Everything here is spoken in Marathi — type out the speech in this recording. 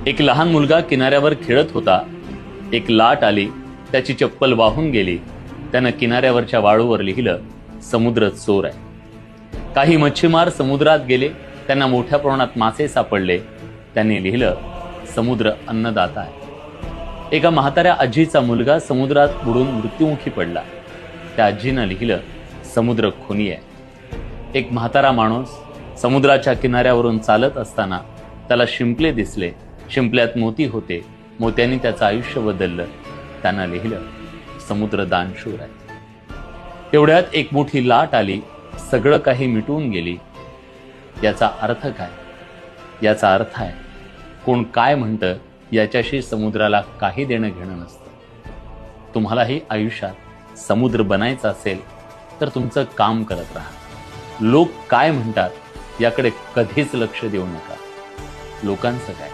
एक लहान मुलगा किनाऱ्यावर खेळत होता. एक लाट आली, त्याची चप्पल वाहून गेली. त्यानं किनाऱ्यावरच्या वाळूवर लिहिलं, समुद्र चोर आहे. काही मच्छीमार समुद्रात गेले, त्यांना मोठ्या प्रमाणात मासे सापडले. त्यांनी लिहिलं, समुद्र अन्नदाता आहे. एका म्हाताऱ्या आजीचा मुलगा समुद्रात बुडून मृत्युमुखी पडला. त्या आजीनं लिहिलं, समुद्र खुनी आहे. एक म्हातारा माणूस समुद्राच्या किनाऱ्यावरून चालत असताना त्याला शिंपले दिसले. शिंपल्यात मोती होते. मोत्यांनी त्याचं आयुष्य बदललं. त्यानं लिहिलं, समुद्र दानशूर आहे. एवढ्यात एक मोठी लाट आली, सगळं काही मिटून गेली. याचा अर्थ काय? याचा अर्थ आहे, कोण काय म्हणतं याच्याशी समुद्राला काही देणं घेणं नसतं. तुम्हालाही आयुष्यात समुद्र बनायचं असेल तर तुमचं काम करत राहा. लोक काय म्हणतात याकडे कधीच लक्ष देऊ नका. लोकांचं काय?